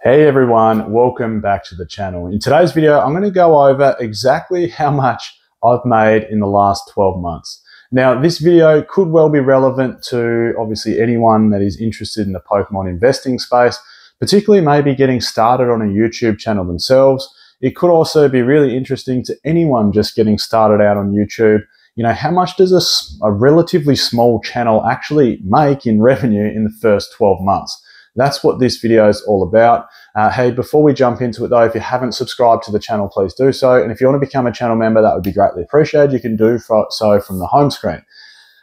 Hey everyone, welcome back to the channel. In today's video, I'm going to go over exactly how much I've made in the last 12 months. Now, this video could well be relevant to obviously anyone that is interested in the Pokemon investing space, particularly maybe getting started on a YouTube channel themselves. It could also be really interesting to anyone just getting started out on YouTube. You know, how much does a relatively small channel actually make in revenue in the first 12 months? That's what this video is all about. Hey, before we jump into it though, if you haven't subscribed to the channel, please do so. And if you want to become a channel member, that would be greatly appreciated. You can do so from the home screen.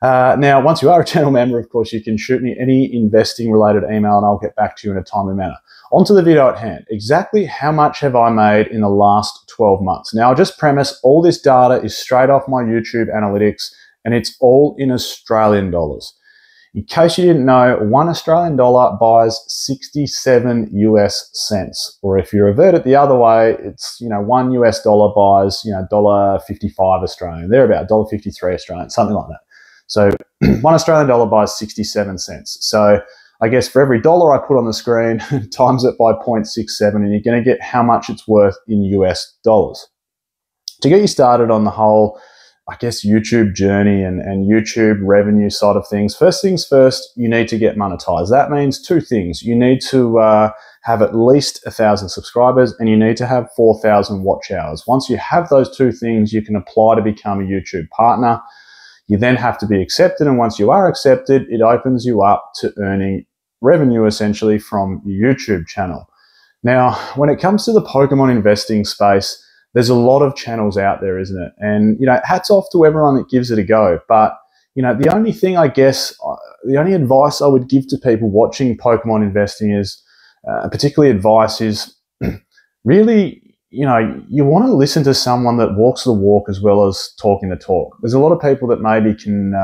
Now, once you are a channel member, of course, you can shoot me any investing related email and I'll get back to you in a timely manner. On to the video at hand. Exactly how much have I made in the last 12 months? Now, I'll just premise all this data is straight off my YouTube analytics and it's all in Australian dollars. In case you didn't know, $1 Australian buys 67 US cents. Or if you revert it the other way, it's, $1 US buys, $1.55 Australian. They're about $1.53 Australian, something like that. So $1 Australian buys 67 cents. So I guess for every dollar I put on the screen, times it by 0.67 and you're going to get how much it's worth in US dollars. To get you started on the whole, I guess, YouTube journey and YouTube revenue side of things. First things first, you need to get monetized. That means two things. You need to have at least 1,000 subscribers and you need to have 4,000 watch hours. Once you have those two things, you can apply to become a YouTube partner. You then have to be accepted, and once you are accepted, it opens you up to earning revenue essentially from your YouTube channel. Now, when it comes to the Pokemon investing space, there's a lot of channels out there, isn't it? And, hats off to everyone that gives it a go. But, the only thing the only advice I would give to people watching Pokemon investing is, particularly advice is really, you want to listen to someone that walks the walk as well as talking the talk. There's a lot of people that maybe can,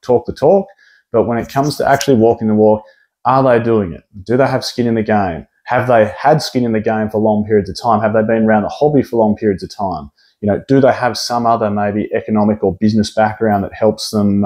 talk the talk, but when it comes to actually walking the walk, are they doing it? Do they have skin in the game? Have they had skin in the game for long periods of time? Have they been around the hobby for long periods of time? Do they have some other maybe economic or business background that helps them,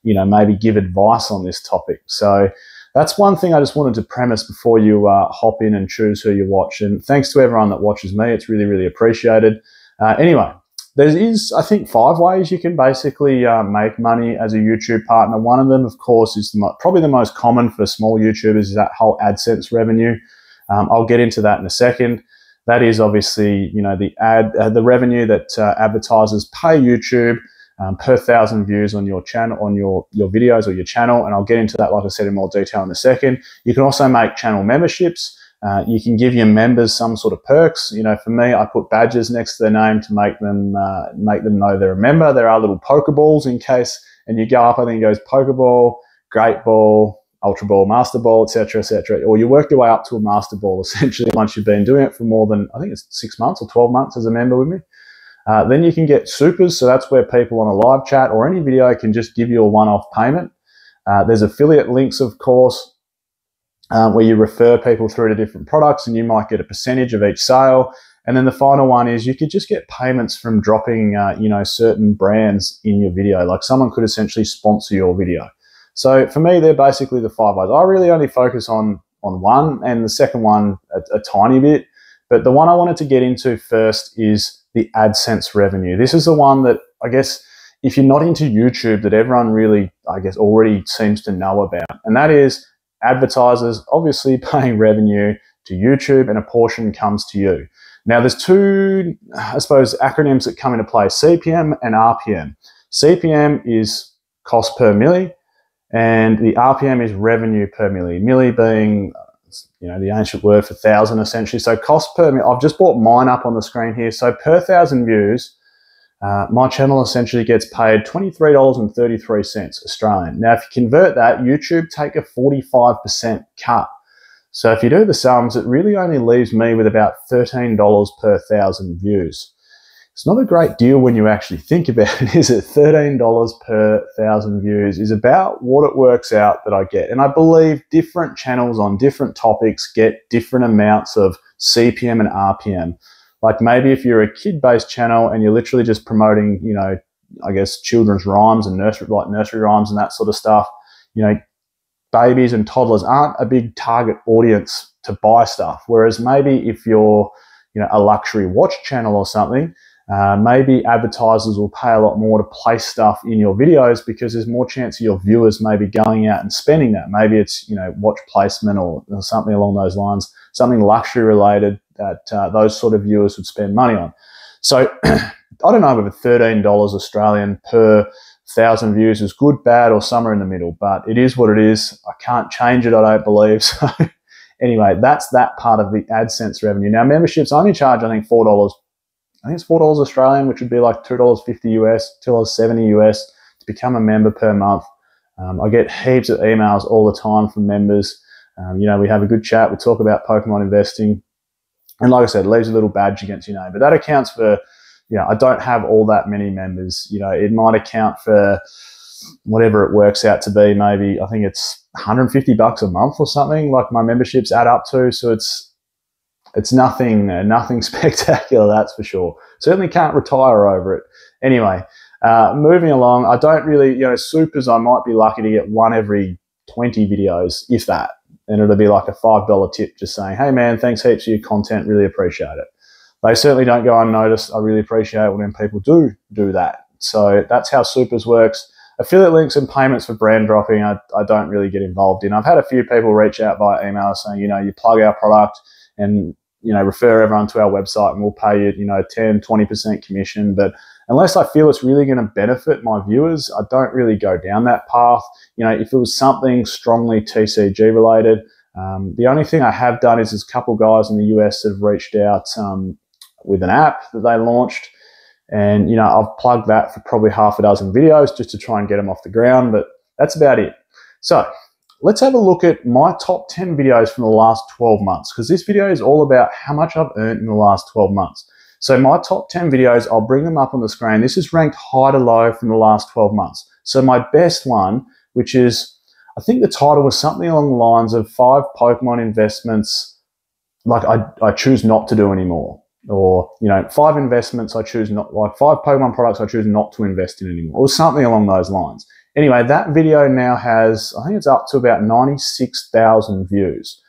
maybe give advice on this topic? So that's one thing I just wanted to premise before you hop in and choose who you watch. And thanks to everyone that watches me. It's really, really appreciated. Anyway, there is, I think, 5 ways you can basically make money as a YouTube partner. One of them, of course, is probably the most common for small YouTubers is that whole AdSense revenue. I'll get into that in a second. That is obviously, the revenue that advertisers pay YouTube per 1,000 views on your channel, on your videos or your channel. And I'll get into that, like I said, in more detail in a second. You can also make channel memberships. You can give your members some sort of perks. For me, I put badges next to their name to make them know they're a member. There are little Pokeballs in case, and you go up, I think it goes Pokeball, Great Ball, Ultra Ball, Master Ball, etc., etc. Or you work your way up to a Master Ball, essentially, once you've been doing it for more than, I think it's 6 months or 12 months as a member with me. Then you can get supers, so that's where people on a live chat or any video can just give you a one-off payment. There's affiliate links, of course, where you refer people through to different products and you might get a percentage of each sale. And then the final one is you could just get payments from dropping, certain brands in your video. Like someone could essentially sponsor your video. So for me, they're basically the 5 ways. I really only focus on one, and the second one a tiny bit. But the one I wanted to get into first is the AdSense revenue. This is the one that I guess if you're not into YouTube, that everyone really, already seems to know about. And that is advertisers obviously paying revenue to YouTube and a portion comes to you. Now there's two, acronyms that come into play, CPM and RPM. CPM is cost per milli, and the RPM is revenue per milli. Milli being, the ancient word for 1,000 essentially. So cost per milli, I've just brought mine up on the screen here. So per 1,000 views, my channel essentially gets paid $23.33 Australian. Now, if you convert that, YouTube take a 45% cut. So if you do the sums, it really only leaves me with about $13 per 1,000 views. It's not a great deal when you actually think about it, is it? $13 per 1,000 views is about what it works out that I get. And I believe different channels on different topics get different amounts of CPM and RPM. Like maybe if you're a kid-based channel and you're literally just promoting, children's rhymes and nursery rhymes and that sort of stuff, babies and toddlers aren't a big target audience to buy stuff. Whereas maybe if you're, a luxury watch channel or something, maybe advertisers will pay a lot more to place stuff in your videos because there's more chance of your viewers maybe going out and spending that. Maybe it's, watch placement or something along those lines, something luxury related that those sort of viewers would spend money on. So I don't know whether $13 Australian per 1,000 views is good, bad, or somewhere in the middle, but it is what it is. I can't change it, I don't believe. So anyway, that's that part of the AdSense revenue. Now, memberships only charge, I think, $4. I think it's $4 Australian, which would be like $2.50 US, $2.70 US to become a member per month. I get heaps of emails all the time from members. We have a good chat. We talk about Pokemon investing. And like I said, it leaves a little badge against your name. But that accounts for, I don't have all that many members. It might account for whatever it works out to be. Maybe, I think it's $150 a month or something, like my memberships add up to. So it's nothing spectacular, that's for sure. Certainly can't retire over it. Anyway, moving along, I don't really, supers, I might be lucky to get one every 20 videos, if that. And it'll be like a $5 tip just saying, hey man, thanks heaps for your content, really appreciate it. They certainly don't go unnoticed. I really appreciate it when people do that. So that's how supers works. Affiliate links and payments for brand dropping, I don't really get involved in. I've had a few people reach out via email saying, you plug our product and, refer everyone to our website and we'll pay you, 10, 20% commission. But unless I feel it's really going to benefit my viewers, I don't really go down that path. If it was something strongly TCG related, the only thing I have done is there's a couple guys in the US that have reached out with an app that they launched. And, I've plugged that for probably half a dozen videos just to try and get them off the ground, but that's about it. So let's have a look at my top 10 videos from the last 12 months, because this video is all about how much I've earned in the last 12 months. So my top 10 videos, I'll bring them up on the screen. This is ranked high to low from the last 12 months. So my best one, which is, I think the title was something along the lines of 5 Pokemon investments like I choose not to do anymore. Or, 5 investments I choose not, like 5 Pokemon products I choose not to invest in anymore, or something along those lines. Anyway, that video now has, I think it's up to about 96,000 views.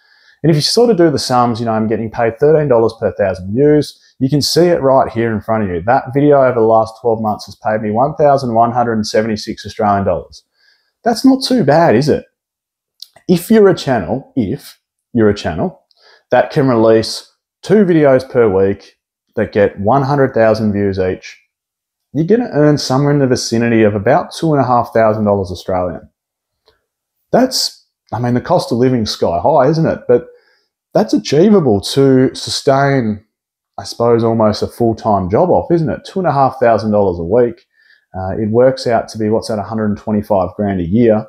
And if you sort of do the sums, I'm getting paid $13 per 1,000 views. You can see it right here in front of you. That video over the last 12 months has paid me 1,176 Australian dollars. That's not too bad, is it? If you're a channel that can release 2 videos per week that get 100,000 views each, you're going to earn somewhere in the vicinity of about $2,500 Australian. That's, the cost of living is sky high, isn't it? But that's achievable to sustain, I suppose, almost a full-time job off, isn't it? $2,500 a week. It works out to be, what's that, 125 grand a year.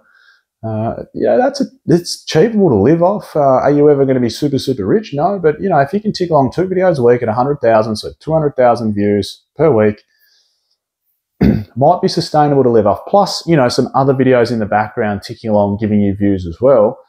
It's achievable to live off. Are you ever going to be super, super rich? No, but if you can tick along 2 videos a week at 100,000, so 200,000 views per week, might be sustainable to live off. Plus, some other videos in the background ticking along, giving you views as well.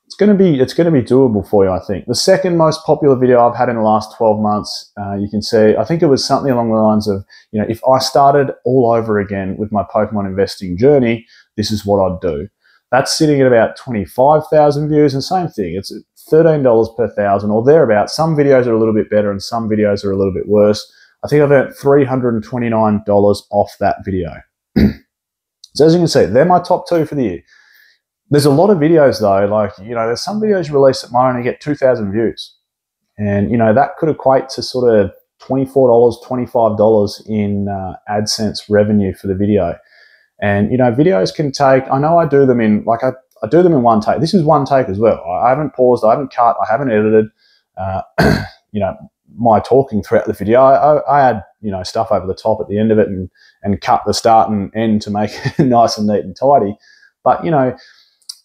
It's going to be doable for you, I think. The second most popular video I've had in the last 12 months, you can see, I think it was something along the lines of, if I started all over again with my Pokemon investing journey, this is what I'd do. That's sitting at about 25,000 views, and same thing, it's $13 per 1,000 or thereabouts. Some videos are a little bit better and some videos are a little bit worse. I think I've earned $329 off that video. So as you can see, they're my top 2 for the year. There's a lot of videos though, like, there's some videos released that might only get 2,000 views. And, that could equate to sort of $24, $25 in AdSense revenue for the video. And, videos can take, I know I do them in, like I do them in one take. This is one take as well. I haven't paused, I haven't cut, I haven't edited, my talking throughout the video. I add, stuff over the top at the end of it and cut the start and end to make it nice and neat and tidy. But,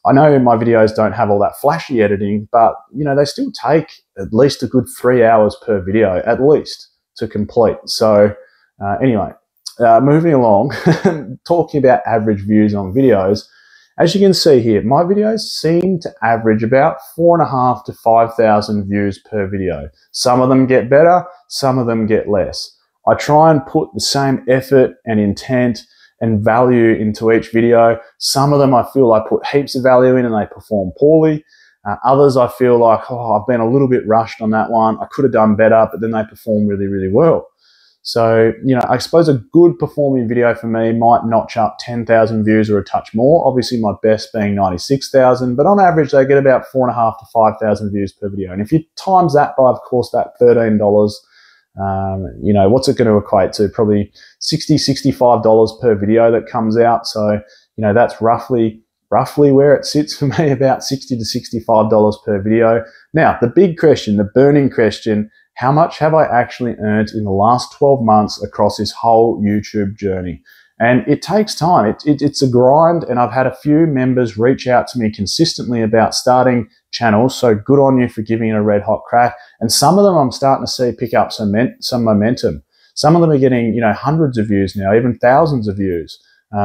I know my videos don't have all that flashy editing, but, they still take at least a good 3 hours per video, at least, to complete. So, anyway, moving along, talking about average views on videos, as you can see here, my videos seem to average about 4,500 to 5,000 views per video. Some of them get better, some of them get less. I try and put the same effort and intent and value into each video. Some of them I feel I put heaps of value in and they perform poorly. Others I feel like, oh, I've been a little bit rushed on that one. I could have done better, but then they perform really, really well. So, I suppose a good performing video for me might notch up 10,000 views or a touch more. Obviously, my best being 96,000, but on average, they get about 4,500 to 5,000 views per video. And if you times that by, of course, that $13, what's it going to equate to? Probably $60, $65 per video that comes out. So, that's roughly where it sits for me, about $60 to $65 per video. Now, the big question, the burning question, how much have I actually earned in the last 12 months across this whole YouTube journey? And it takes time. It's a grind, and I've had a few members reach out to me consistently about starting channels, so good on you for giving it a red hot crack. And some of them I'm starting to see pick up some momentum. Some of them are getting, hundreds of views now, even thousands of views.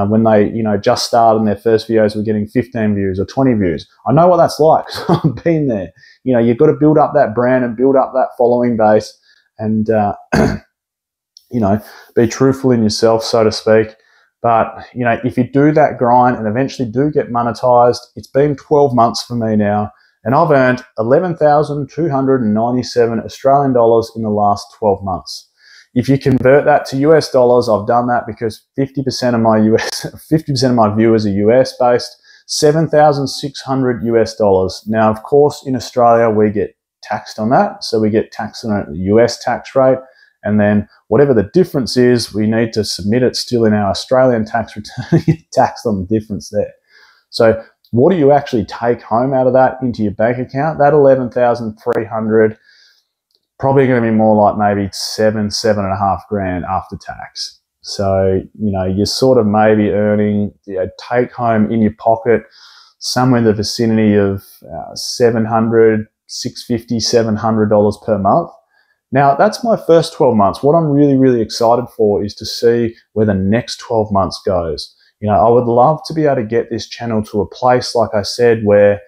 When they, just started and their first videos were getting 15 views or 20 views. I know what that's like. I've been there. You've got to build up that brand and build up that following base and, be truthful in yourself, so to speak. But, if you do that grind and eventually do get monetized, it's been 12 months for me now, and I've earned 11,297 Australian dollars in the last 12 months. If you convert that to US dollars, I've done that because 50% of my viewers are US based, 7,600 US dollars. Now, of course, in Australia, we get taxed on that. So we get taxed on a US tax rate. And then whatever the difference is, we need to submit it still in our Australian tax return, taxed on the difference there. So what do you actually take home out of that into your bank account? That 11,300, probably going to be more like maybe $7.5 grand after tax. So, you're sort of maybe earning, take home in your pocket somewhere in the vicinity of $650, $700 per month. Now, that's my first 12 months. What I'm really, really excited for is to see where the next 12 months goes. I would love to be able to get this channel to a place, like I said, where,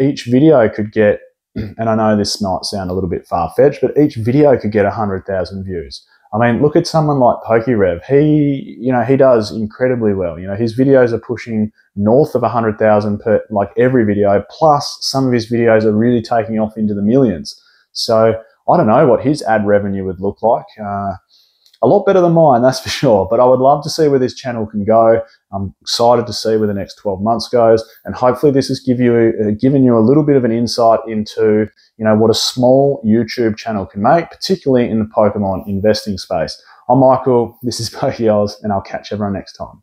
each video could get, and I know this might sound a little bit far-fetched, but each video could get 100,000 views. I mean, look at someone like PokeRev. He does incredibly well. His videos are pushing north of 100,000 per, like every video, plus some of his videos are really taking off into the millions. So I don't know what his ad revenue would look like. A lot better than mine, that's for sure. But I would love to see where this channel can go. I'm excited to see where the next 12 months goes. And hopefully this has given you a little bit of an insight into, what a small YouTube channel can make, particularly in the Pokemon investing space. I'm Michael, this is PokeOz, and I'll catch everyone next time.